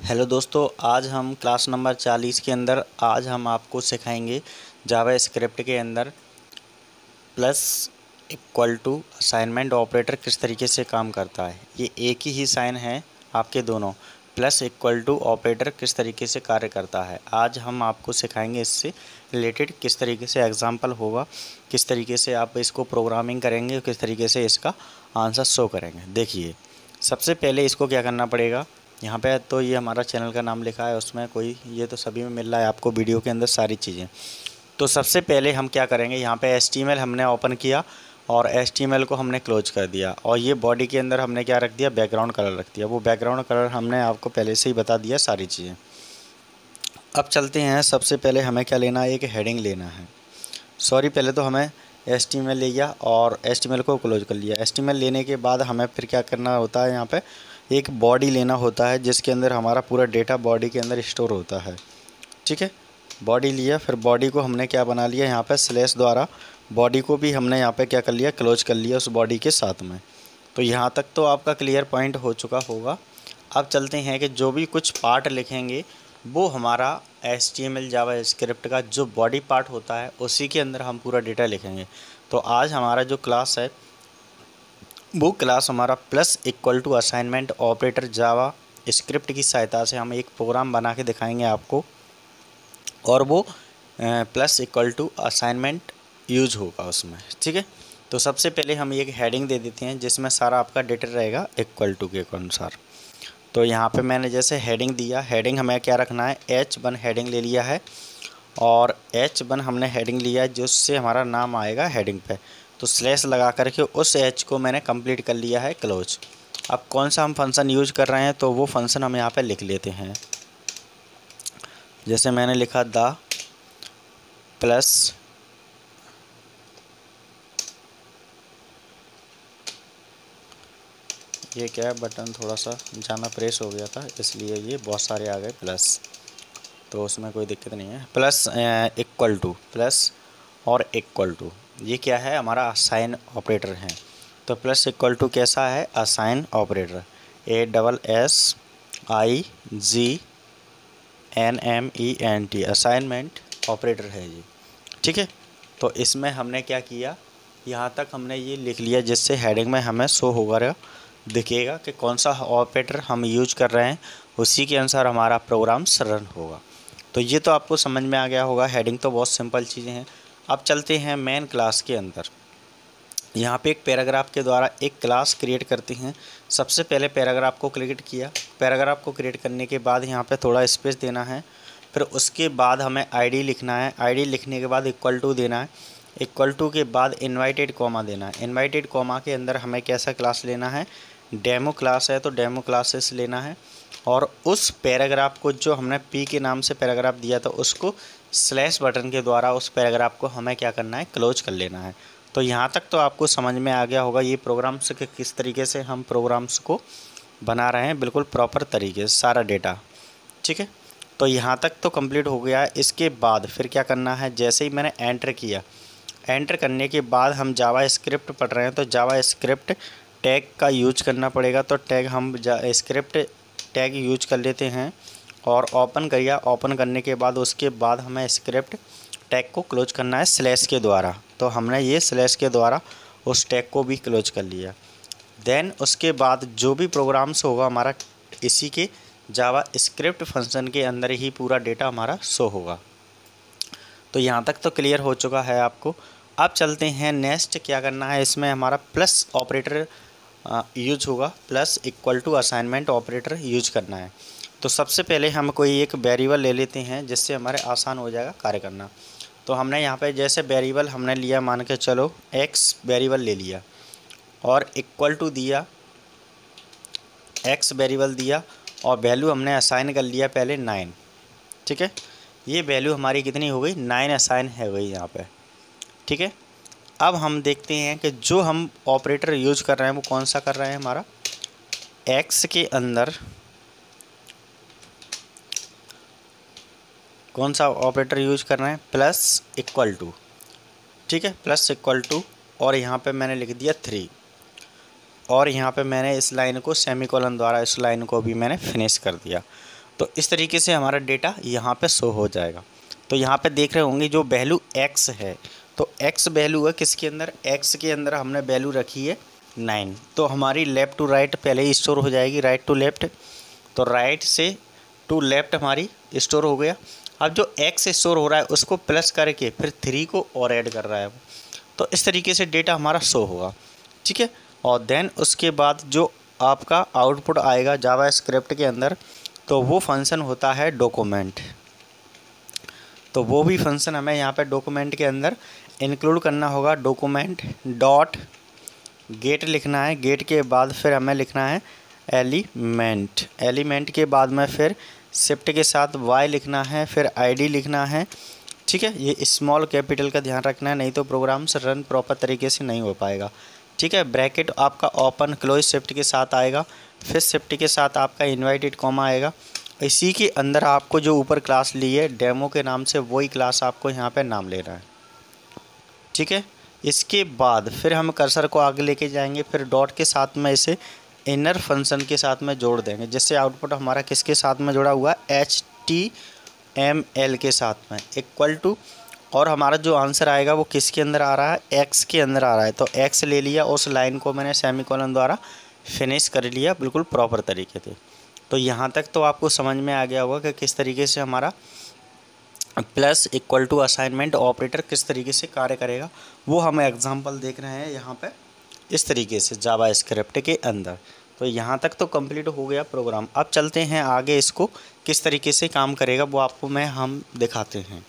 Hello दोस्तों, आज हम क्लास नंबर 40 के अंदर आज हम आपको सिखाएंगे जावा स्क्रिप्ट के अंदर plus equal to assignment operator किस तरीके से काम करता है। ये एक ही साइन है आपके दोनों। प्लस इक्वल टू ऑपरेटर किस तरीके से कार्य करता है, आज हम आपको सिखाएंगे। इससे रिलेटेड किस तरीके से एग्जाम्पल होगा, किस तरीके से आप इसको प्रोग्रामिंग करेंगे, किस तरीके से इसका आंसर शो करेंगे। देखिए, सबसे पहले इसको क्या करना पड़ेगा। यहाँ पे तो ये हमारा चैनल का नाम लिखा है, उसमें कोई ये तो सभी में मिल रहा है आपको वीडियो के अंदर सारी चीज़ें। तो सबसे पहले हम क्या करेंगे, यहाँ पे HTML हमने ओपन किया और HTML को हमने क्लोज कर दिया, और ये बॉडी के अंदर हमने क्या रख दिया, बैकग्राउंड कलर रख दिया। वो बैकग्राउंड कलर हमने आपको पहले से ही बता दिया सारी चीज़ें। अब चलते हैं, सबसे पहले हमें क्या लेना है, एक हेडिंग लेना है। सॉरी, पहले तो हमें HTML ले लिया और HTML को क्लोज कर लिया। HTML लेने के बाद हमें फिर क्या करना होता है, यहाँ पे एक बॉडी लेना होता है जिसके अंदर हमारा पूरा डेटा बॉडी के अंदर स्टोर होता है। ठीक है, बॉडी लिया, फिर बॉडी को हमने क्या बना लिया, यहाँ पे स्लैश द्वारा बॉडी को भी हमने यहाँ पे क्या कर लिया, क्लोज कर लिया उस बॉडी के साथ में। तो यहाँ तक तो आपका क्लियर पॉइंट हो चुका होगा। अब चलते हैं कि जो भी कुछ पार्ट लिखेंगे वो हमारा HTML जावा स्क्रिप्ट का जो बॉडी पार्ट होता है उसी के अंदर हम पूरा डेटा लिखेंगे। तो आज हमारा जो क्लास है वो क्लास हमारा plus equal to assignment operator JavaScript की सहायता से हम एक प्रोग्राम बना के दिखाएंगे आपको, और वो plus equal to assignment use होगा उसमें। ठीक है, तो सबसे पहले हम एक हेडिंग दे देते हैं जिसमें सारा आपका डेटा रहेगा इक्वल टू के अनुसार। तो यहाँ पे मैंने जैसे हेडिंग दिया, हेडिंग हमें क्या रखना है, H1 हेडिंग ले लिया है, और H1 हमने हेडिंग लिया है जिससे हमारा नाम आएगा हेडिंग पे। तो स्लैश लगा करके उस H को मैंने कंप्लीट कर लिया है क्लोज। अब कौन सा हम फंक्शन यूज कर रहे हैं तो वो फंक्शन हम यहाँ पे लिख लेते हैं। जैसे मैंने लिखा द प्लस ये क्या है, बटन थोड़ा सा ज़्यादा प्रेस हो गया था इसलिए ये बहुत सारे आ गए प्लस, तो उसमें कोई दिक्कत नहीं है। प्लस इक्वल टू, प्लस और इक्वल टू, ये क्या है, हमारा असाइन ऑपरेटर है। तो प्लस इक्वल टू कैसा है, assign operator, ASSIGNMENT, assignment operator है ये। ठीक है, तो इसमें हमने क्या किया, यहाँ तक हमने ये लिख लिया जिससे हेडिंग में हमें शो होगा, दिखेगा कि कौन सा ऑपरेटर हम यूज कर रहे हैं, उसी के अनुसार हमारा प्रोग्राम रन होगा। तो ये तो आपको समझ में आ गया होगा। हेडिंग तो बहुत सिंपल चीज़ें हैं। अब चलते हैं मेन क्लास के अंदर। यहाँ पे एक पैराग्राफ के द्वारा एक क्लास क्रिएट करते हैं। सबसे पहले पैराग्राफ को क्रिएट किया, पैराग्राफ को क्रिएट करने के बाद यहाँ पे थोड़ा स्पेस देना है, फिर उसके बाद हमें ID लिखना है। ID लिखने के बाद इक्वल टू देना है, इक्वल टू के बाद इन्वाइटेड कॉमा देना है। इन्वाइटेड कॉमा के अंदर हमें कैसा क्लास लेना है, डेमो क्लास है तो डेमो क्लासेस लेना है, और उस पैराग्राफ को जो हमने P के नाम से पैराग्राफ दिया था उसको स्लैश बटन के द्वारा उस पैराग्राफ को हमें क्या करना है, क्लोज कर लेना है। तो यहाँ तक तो आपको समझ में आ गया होगा ये प्रोग्राम्स के किस तरीके से हम प्रोग्राम्स को बना रहे हैं, बिल्कुल प्रॉपर तरीके से सारा डेटा। ठीक है, तो यहाँ तक तो कंप्लीट हो गया है। इसके बाद फिर क्या करना है, जैसे ही मैंने एंटर किया, एंटर करने के बाद हम जावा स्क्रिप्ट पढ़ रहे हैं तो जावा स्क्रिप्ट टैग का यूज करना पड़ेगा। तो टैग हम स्क्रिप्ट टैग यूज कर लेते हैं और ओपन करिए। ओपन करने के बाद उसके बाद हमें स्क्रिप्ट टैग को क्लोज करना है स्लैश के द्वारा। तो हमने ये स्लैश के द्वारा उस टैग को भी क्लोज कर लिया। देन उसके बाद जो भी प्रोग्राम्स होगा हमारा इसी के जावा स्क्रिप्ट फंक्शन के अंदर ही पूरा डेटा हमारा शो होगा। तो यहाँ तक तो क्लियर हो चुका है आपको। अब चलते हैं नेक्स्ट क्या करना है, इसमें हमारा प्लस ऑपरेटर यूज होगा, plus equal to assignment operator use करना है। तो सबसे पहले हम कोई एक वेरिएबल ले लेते हैं जिससे हमारे आसान हो जाएगा कार्य करना। तो हमने यहाँ पे जैसे वेरिएबल हमने लिया, मान के चलो x वेरिएबल ले लिया और इक्वल टू दिया, x वेरिएबल दिया और वैल्यू हमने असाइन कर लिया पहले 9। ठीक है, ये वैल्यू हमारी कितनी हो गई, 9 असाइन है गई यहाँ पे। ठीक है, अब हम देखते हैं कि जो हम ऑपरेटर यूज कर रहे हैं वो कौन सा कर रहे हैं, हमारा x के अंदर कौन सा ऑपरेटर यूज कर रहे हैं, प्लस इक्वल टू। ठीक है, प्लस इक्वल टू, और यहाँ पे मैंने लिख दिया 3, और यहाँ पे मैंने इस लाइन को सेमीकोलन द्वारा इस लाइन को भी मैंने फिनिश कर दिया। तो इस तरीके से हमारा डेटा यहाँ पे शो हो जाएगा। तो यहाँ पे देख रहे होंगे जो वैल्यू x है, तो x वैल्यू है किसके अंदर, x के अंदर हमने वैल्यू रखी है 9। तो हमारी लेफ़्ट टू राइट पहले ही स्टोर हो जाएगी, राइट टू लेफ़्ट। तो राइट से टू लेफ़्ट हमारी स्टोर हो गया। अब जो x स्टोर हो रहा है उसको प्लस करके फिर 3 को और ऐड कर रहा है। तो इस तरीके से डेटा हमारा शो होगा, ठीक है। और देन उसके बाद जो आपका आउटपुट आएगा जावा स्क्रिप्ट के अंदर, तो वो फंक्शन होता है डॉक्यूमेंट। तो वो भी फंक्शन हमें यहाँ पे डॉक्यूमेंट के अंदर इंक्लूड करना होगा। डॉक्यूमेंट डॉट गेट लिखना है, गेट के बाद फिर हमें लिखना है एलिमेंट, एलिमेंट के बाद में फिर शिफ्ट के साथ y लिखना है, फिर id लिखना है, ठीक है। ये स्मॉल कैपिटल का ध्यान रखना है, नहीं तो प्रोग्राम से रन प्रॉपर तरीके से नहीं हो पाएगा, ठीक है। ब्रैकेट आपका ओपन क्लोज शिफ्ट के साथ आएगा, फिर शिफ्ट के साथ आपका इन्वर्टेड कॉमा आएगा। इसी के अंदर आपको जो ऊपर क्लास ली है डेमो के नाम से, वही क्लास आपको यहाँ पे नाम लेना है, ठीक है। इसके बाद फिर हम कर्सर को आगे लेके जाएंगे, फिर डॉट के साथ में इसे इनर फंक्शन के साथ में जोड़ देंगे, जिससे आउटपुट हमारा किसके साथ में जुड़ा हुआ है, HTML के साथ में इक्वल टू, और हमारा जो आंसर आएगा वो किसके अंदर आ रहा है, x के अंदर आ रहा है। तो x ले लिया, उस लाइन को मैंने सेमीकोलन द्वारा फिनिश कर लिया बिल्कुल प्रॉपर तरीके से। तो यहाँ तक तो आपको समझ में आ गया होगा कि किस तरीके से हमारा plus equal to assignment operator किस तरीके से कार्य करेगा, वो हम एग्जांपल देख रहे हैं यहाँ पे इस तरीके से जावा स्क्रिप्ट के अंदर। तो यहाँ तक तो कंप्लीट हो गया प्रोग्राम। अब चलते हैं आगे, इसको किस तरीके से काम करेगा वो आपको हम दिखाते हैं।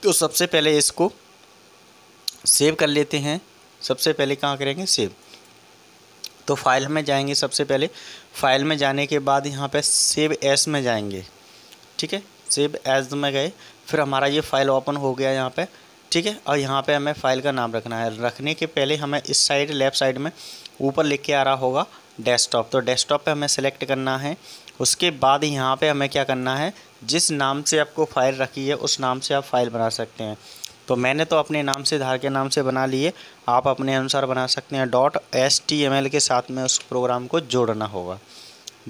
तो सबसे पहले इसको सेव कर लेते हैं। सबसे पहले कहाँ करेंगे, सेव। तो फाइल में जाएंगे, सबसे पहले फाइल में जाने के बाद यहाँ पे सेव एज में जाएंगे, ठीक है। सेव एज में गए, फिर हमारा ये फाइल ओपन हो गया यहाँ पे, ठीक है। और यहाँ पे हमें फ़ाइल का नाम रखना है। रखने के पहले हमें इस साइड लेफ़्ट साइड में ऊपर लिख के आ रहा होगा डेस्कटॉप, तो डेस्कटॉप पे हमें सेलेक्ट करना है। उसके बाद यहाँ पे हमें क्या करना है, जिस नाम से आपको फ़ाइल रखी है उस नाम से आप फाइल बना सकते हैं। तो मैंने तो अपने नाम से, धार के नाम से बना लिए, आप अपने अनुसार बना सकते हैं। .html के साथ में उस प्रोग्राम को जोड़ना होगा।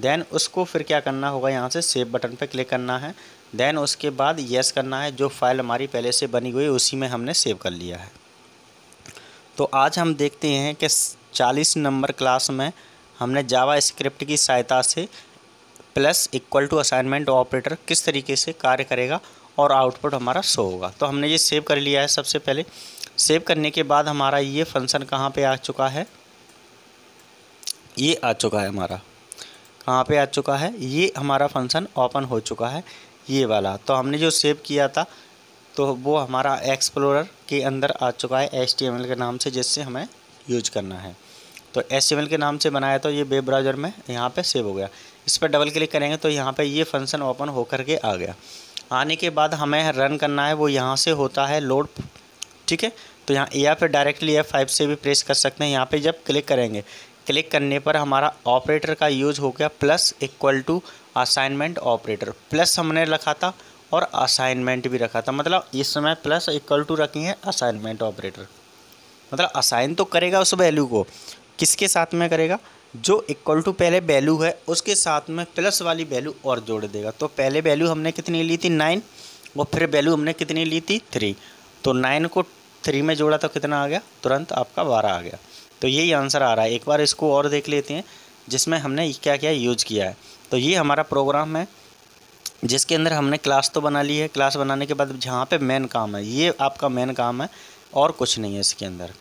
देन उसको फिर क्या करना होगा, यहाँ से सेव बटन पर क्लिक करना है। देन उसके बाद येस करना है। जो फाइल हमारी पहले से बनी हुई है उसी में हमने सेव कर लिया है। तो आज हम देखते हैं कि 40 नंबर क्लास में हमने जावा स्क्रिप्ट की सहायता से plus equal to assignment operator किस तरीके से कार्य करेगा और आउटपुट हमारा शो होगा। तो हमने ये सेव कर लिया है। सबसे पहले सेव करने के बाद हमारा ये फंक्शन कहाँ पे आ चुका है, ये आ चुका है हमारा, कहाँ पे आ चुका है, ये हमारा फंक्शन ओपन हो चुका है, ये वाला। तो हमने जो सेव किया था तो वो हमारा एक्सप्लोरर के अंदर आ चुका है HTML के नाम से, जिससे हमें यूज करना है। तो HTML के नाम से बनाया तो ये वेब ब्राउज़र में यहाँ पे सेव हो गया। इस पर डबल क्लिक करेंगे तो यहाँ पे ये फंक्शन ओपन होकर के आ गया। आने के बाद हमें रन करना है, वो यहाँ से होता है लोड, ठीक है। तो यहाँ या फिर डायरेक्टली F5 से भी प्रेस कर सकते हैं। यहाँ पे जब क्लिक करेंगे, क्लिक करने पर हमारा ऑपरेटर का यूज हो गया plus equal to assignment operator. Plus हमने रखा था और असाइनमेंट भी रखा था, मतलब इस समय प्लस इक्वल टू रखी है असाइनमेंट ऑपरेटर। मतलब असाइन तो करेगा उस वैल्यू को, किसके साथ में करेगा, जो इक्वल टू पहले वैल्यू है उसके साथ में प्लस वाली वैल्यू और जोड़ देगा। तो पहले वैल्यू हमने कितनी ली थी 9, और फिर वैल्यू हमने कितनी ली थी 3। तो 9 को 3 में जोड़ा तो कितना आ गया, तुरंत आपका 12 आ गया। तो यही आंसर आ रहा है। एक बार इसको और देख लेते हैं जिसमें हमने क्या क्या यूज किया है। तो ये हमारा प्रोग्राम है जिसके अंदर हमने क्लास तो बना ली है। क्लास बनाने के बाद जहाँ पे मेन काम है, ये आपका मेन काम है और कुछ नहीं है इसके अंदर।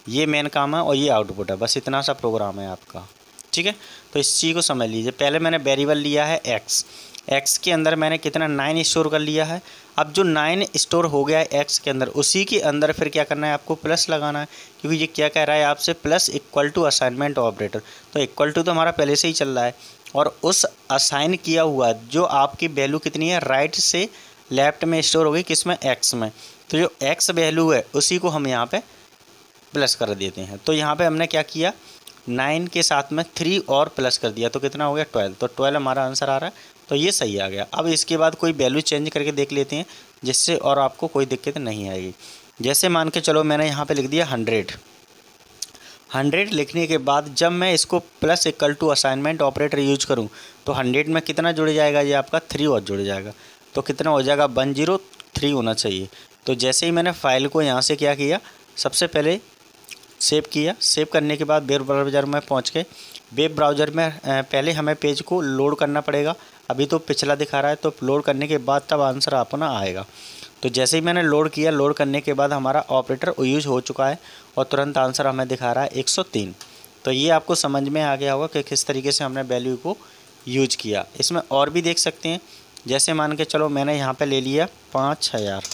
ये मेन काम है और ये आउटपुट है, बस इतना सा प्रोग्राम है आपका, ठीक है। तो इस चीज़ को समझ लीजिए। पहले मैंने वेरिएबल लिया है x के अंदर मैंने कितना 9 स्टोर कर लिया है। अब जो 9 स्टोर हो गया है x के अंदर, उसी के अंदर फिर क्या करना है, आपको प्लस लगाना है, क्योंकि ये क्या कह रहा है आपसे, plus equal to assignment operator. तो इक्वल टू तो हमारा पहले से ही चल रहा है, और उस असाइन किया हुआ जो आपकी वैल्यू कितनी है, राइट से लेफ्ट में स्टोर हो गई, किस में, x में। तो जो x वैल्यू है उसी को हम यहाँ पे प्लस कर देते हैं। तो यहाँ पे हमने क्या किया, 9 के साथ में 3 और प्लस कर दिया, तो कितना हो गया 12। तो 12 हमारा आंसर आ रहा है, तो ये सही आ गया। अब इसके बाद कोई वैल्यू चेंज करके देख लेते हैं, जिससे और आपको कोई दिक्कत नहीं आएगी। जैसे मान के चलो मैंने यहाँ पे लिख दिया 100, 100 लिखने के बाद जब मैं इसको plus equal to assignment operator use करूं तो 100 में कितना जुड़ जाएगा, ये आपका 3 और जुड़ जाएगा। तो कितना हो जाएगा, 103 होना चाहिए। तो जैसे ही मैंने फाइल को यहाँ से क्या किया, सबसे पहले सेव किया। सेव करने के बाद वेब ब्राउज़र में पहुँच के वेब ब्राउज़र में पहले हमें पेज को लोड करना पड़ेगा। अभी तो पिछला दिखा रहा है, तो लोड करने के बाद तब आंसर अपना आएगा। तो जैसे ही मैंने लोड किया, लोड करने के बाद हमारा ऑपरेटर यूज हो चुका है और तुरंत आंसर हमें दिखा रहा है 103। तो ये आपको समझ में आ गया होगा कि किस तरीके से हमने वैल्यू को यूज किया। इसमें और भी देख सकते हैं, जैसे मान के चलो मैंने यहाँ पे ले लिया 5000,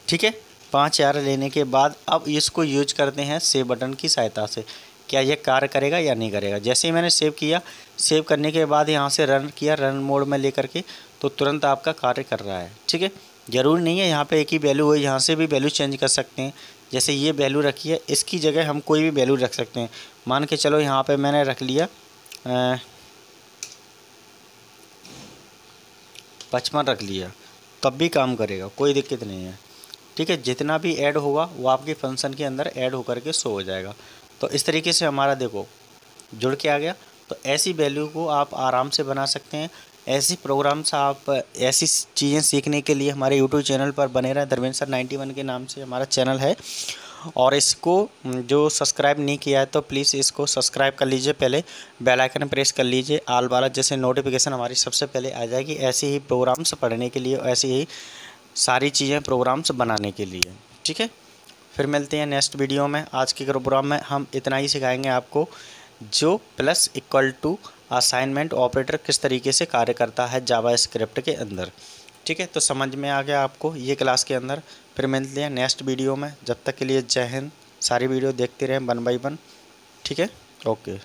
ठीक है। 5000 लेने के बाद अब इसको यूज करते हैं सेव बटन की सहायता से, क्या ये कार्य करेगा या नहीं करेगा। जैसे ही मैंने सेव किया, सेव करने के बाद यहाँ से रन किया, रन मोड में लेकर के, तो तुरंत आपका कार्य कर रहा है, ठीक है। ज़रूरी नहीं है यहाँ पे एक ही वैल्यू है, यहाँ से भी वैल्यू चेंज कर सकते हैं। जैसे ये वैल्यू रखी है, इसकी जगह हम कोई भी वैल्यू रख सकते हैं। मान के चलो यहाँ पे मैंने रख लिया 55 रख लिया, तब भी काम करेगा, कोई दिक्कत नहीं है, ठीक है। जितना भी ऐड होगा वो आपके फंक्शन के अंदर ऐड होकर के शो हो जाएगा। तो इस तरीके से हमारा देखो जुड़ के आ गया। तो ऐसी वैल्यू को आप आराम से बना सकते हैं। ऐसी प्रोग्राम्स आप ऐसी चीज़ें सीखने के लिए हमारे यूट्यूब चैनल पर बने रहें। धर्मेंद्र सर 91 के नाम से हमारा चैनल है, और इसको जो सब्सक्राइब नहीं किया है तो प्लीज़ इसको सब्सक्राइब कर लीजिए। पहले बेल आइकन प्रेस कर लीजिए, आल वाला, जैसे नोटिफिकेशन हमारी सबसे पहले आ जाएगी ऐसे ही प्रोग्राम्स पढ़ने के लिए, ऐसे ही सारी चीज़ें प्रोग्राम्स बनाने के लिए, ठीक है। फिर मिलते हैं नेक्स्ट वीडियो में। आज के प्रोग्राम में हम इतना ही सिखाएंगे आपको, जो plus equal to assignment operator किस तरीके से कार्य करता है जावा स्क्रिप्ट के अंदर, ठीक है। तो समझ में आ गया आपको ये क्लास के अंदर। फिर मिलते हैं नेक्स्ट वीडियो में, जब तक के लिए जय हिंद। सारी वीडियो देखते रहें 1 बाय 1, ठीक है, ओके।